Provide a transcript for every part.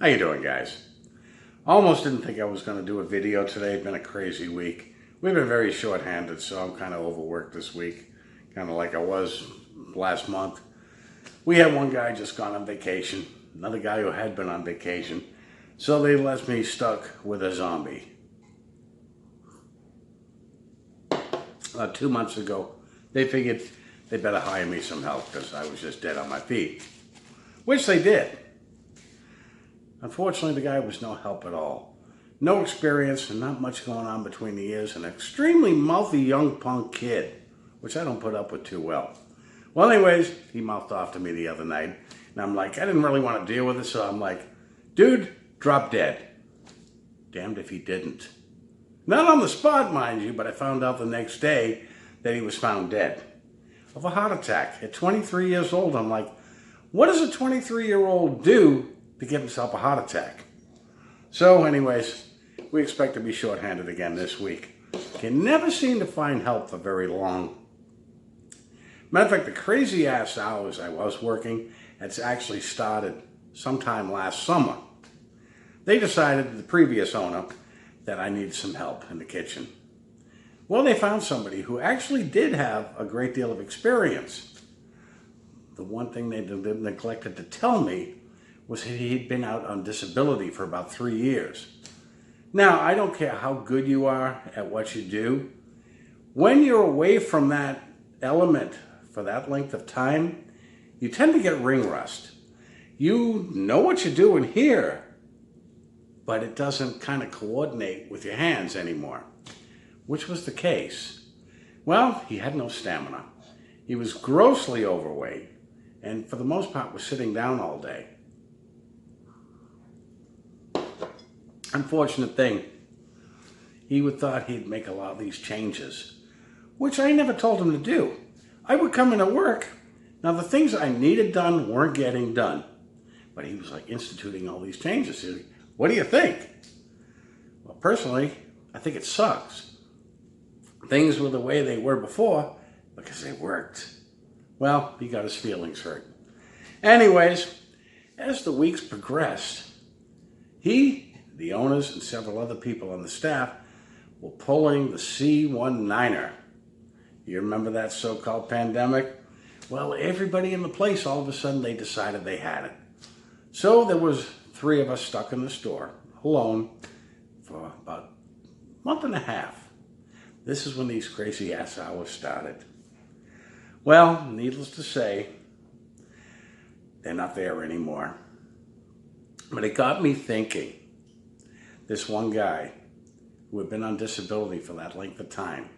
How you doing, guys? Almost didn't think I was going to do a video today. It's been a crazy week. We've been very short-handed, so I'm kind of overworked this week, kind of like I was last month. We had one guy just gone on vacation, another guy who had been on vacation, so they left me stuck with a zombie. 2 months ago, they figured they better hire me some help because I was just dead on my feet, which they did. Unfortunately, the guy was no help at all. No experience and not much going on between the ears, and an extremely mouthy young punk kid, which I don't put up with too well. Well, anyways, he mouthed off to me the other night, and I'm like, I didn't really want to deal with it, so I'm like, dude, drop dead. Damned if he didn't. Not on the spot, mind you, but I found out the next day that he was found dead of a heart attack at 23 years old. I'm like, what does a 23-year-old do to give himself a heart attack? So anyways, we expect to be short-handed again this week. Can never seem to find help for very long. Matter of fact, the crazy ass hours I was working, it's actually started sometime last summer. They decided, the previous owner, that I needed some help in the kitchen. Well, they found somebody who actually did have a great deal of experience. The one thing they neglected to tell me was that he'd been out on disability for about 3 years. Now, I don't care how good you are at what you do. When you're away from that element for that length of time, you tend to get ring rust. You know what you're doing here, but it doesn't kind of coordinate with your hands anymore, which was the case. Well, he had no stamina. He was grossly overweight, and for the most part was sitting down all day. Unfortunate thing, he would thought he'd make a lot of these changes, which I never told him to do. I would come into work. Now, the things I needed done weren't getting done, but he was like instituting all these changes. He was like, what do you think? Well, personally, I think it sucks. Things were the way they were before because they worked. Well, he got his feelings hurt. Anyways, as the weeks progressed, he, the owners, and several other people on the staff were pulling the C-19er. You remember that so-called pandemic? Well, everybody in the place, all of a sudden, they decided they had it. So there was 3 of us stuck in the store, alone, for about a month and a half. This is when these crazy ass hours started. Well, needless to say, they're not there anymore. But it got me thinking. This one guy who had been on disability for that length of time.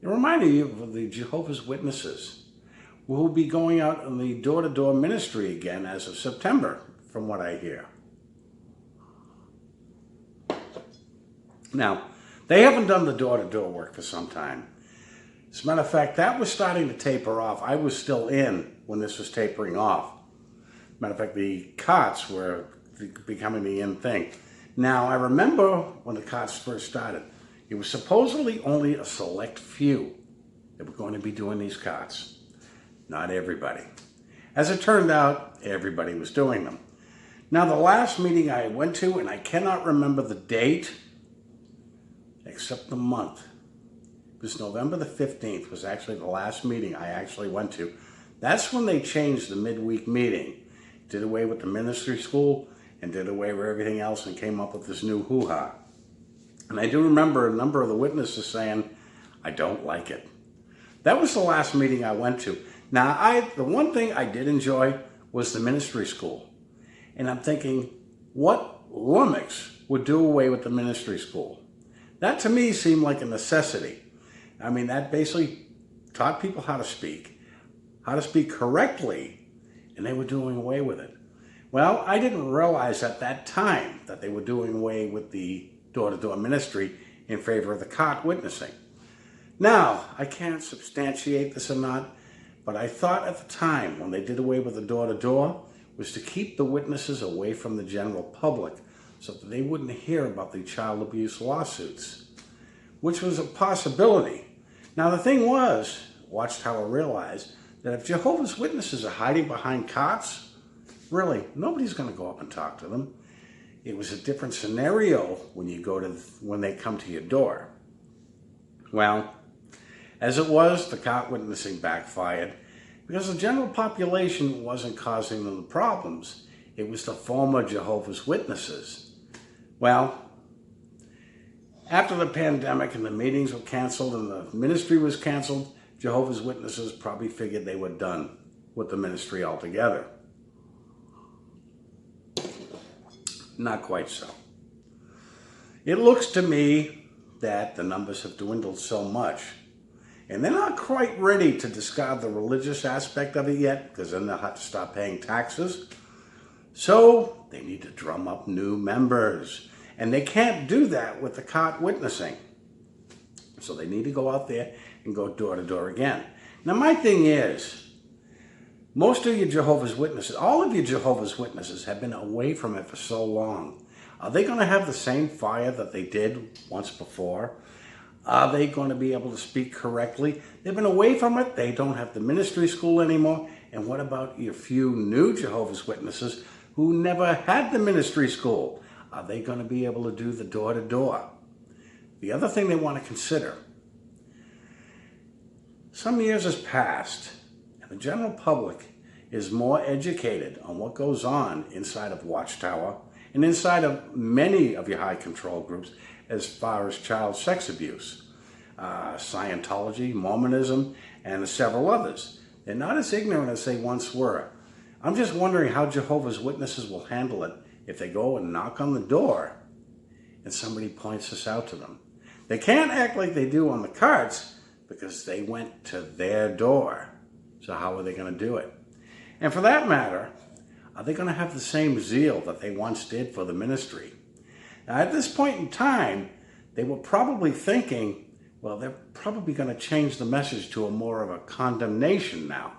It reminded me of the Jehovah's Witnesses, who will be going out on the door-to-door ministry again as of September, from what I hear. Now, they haven't done the door-to-door work for some time. As a matter of fact, that was starting to taper off. I was still in when this was tapering off. Matter of fact, the cots were becoming the in thing. Now, I remember when the cots first started, it was supposedly only a select few that were going to be doing these cots. Not everybody. As it turned out, everybody was doing them. Now, the last meeting I went to, and I cannot remember the date, except the month. It was November the 15th was actually the last meeting I actually went to. That's when they changed the midweek meeting. Did away with the ministry school and did away with everything else and came up with this new hoo-ha. And I do remember a number of the witnesses saying, I don't like it. That was the last meeting I went to. Now, the one thing I did enjoy was the ministry school. And I'm thinking, what lummox would do away with the ministry school? That to me seemed like a necessity. I mean, that basically taught people how to speak correctly, and they were doing away with it. Well, I didn't realize at that time that they were doing away with the door-to-door ministry in favor of the cot witnessing. Now, I can't substantiate this or not, but I thought at the time when they did away with the door-to-door was to keep the witnesses away from the general public so that they wouldn't hear about the child abuse lawsuits, which was a possibility. Now, the thing was, Watchtower realized that if Jehovah's Witnesses are hiding behind cots, really, nobody's going to go up and talk to them. It was a different scenario when they come to your door. Well, as it was, the cot witnessing backfired because the general population wasn't causing them the problems. It was the former Jehovah's Witnesses. Well, after the pandemic and the meetings were canceled and the ministry was canceled, Jehovah's Witnesses probably figured they were done with the ministry altogether. Not quite so. It looks to me that the numbers have dwindled so much, and they're not quite ready to discard the religious aspect of it yet, because then they'll have to start paying taxes. So they need to drum up new members, and they can't do that with the cot witnessing. So they need to go out there and go door to door again. Now my thing is, most of your Jehovah's Witnesses, all of your Jehovah's Witnesses have been away from it for so long. Are they going to have the same fire that they did once before? Are they going to be able to speak correctly? They've been away from it. They don't have the ministry school anymore. And what about your few new Jehovah's Witnesses who never had the ministry school? Are they going to be able to do the door-to-door? The other thing they want to consider, some years has passed, and the general public is more educated on what goes on inside of Watchtower and inside of many of your high control groups as far as child sex abuse, Scientology, Mormonism, and several others. They're not as ignorant as they once were. I'm just wondering how Jehovah's Witnesses will handle it if they go and knock on the door and somebody points this out to them. They can't act like they do on the carts because they went to their door. So how are they going to do it? And for that matter, are they going to have the same zeal that they once did for the ministry? Now, at this point in time, they were probably thinking, well, they're probably going to change the message to a more of a condemnation now.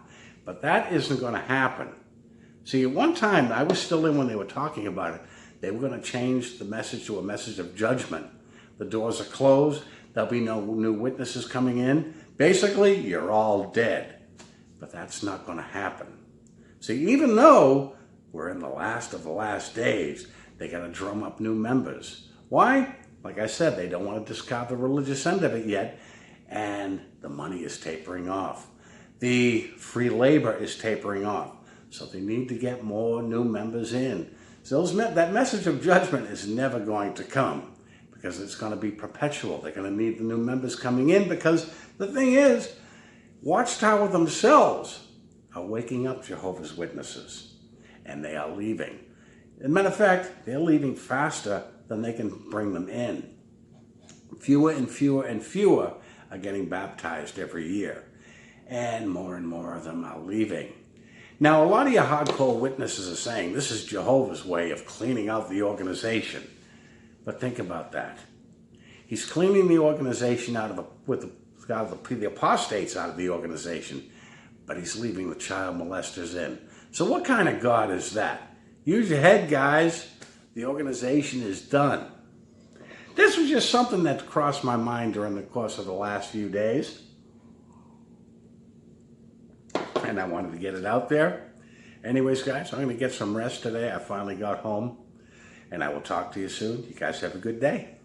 But that isn't going to happen. See, at one time, I was still in when they were talking about it. They were going to change the message to a message of judgment. The doors are closed. There'll be no new witnesses coming in. Basically, you're all dead. But that's not going to happen. See, even though we're in the last of the last days, they got to drum up new members. Why? Like I said, they don't want to discard the religious end of it yet, and the money is tapering off. The free labor is tapering off, so they need to get more new members in. So that message of judgment is never going to come because it's going to be perpetual. They're going to need the new members coming in because the thing is, Watchtower themselves are waking up Jehovah's Witnesses, and they are leaving. As a matter of fact, they're leaving faster than they can bring them in. Fewer and fewer and fewer are getting baptized every year, and more of them are leaving. Now, a lot of your hardcore witnesses are saying this is Jehovah's way of cleaning out the organization. But think about that. He's cleaning the organization out of the apostates out of the organization, but he's leaving the child molesters in. So what kind of God is that? Use your head, guys. The organization is done. This was just something that crossed my mind during the course of the last few days. And I wanted to get it out there. Anyways, guys, I'm going to get some rest today. I finally got home. And I will talk to you soon. You guys have a good day.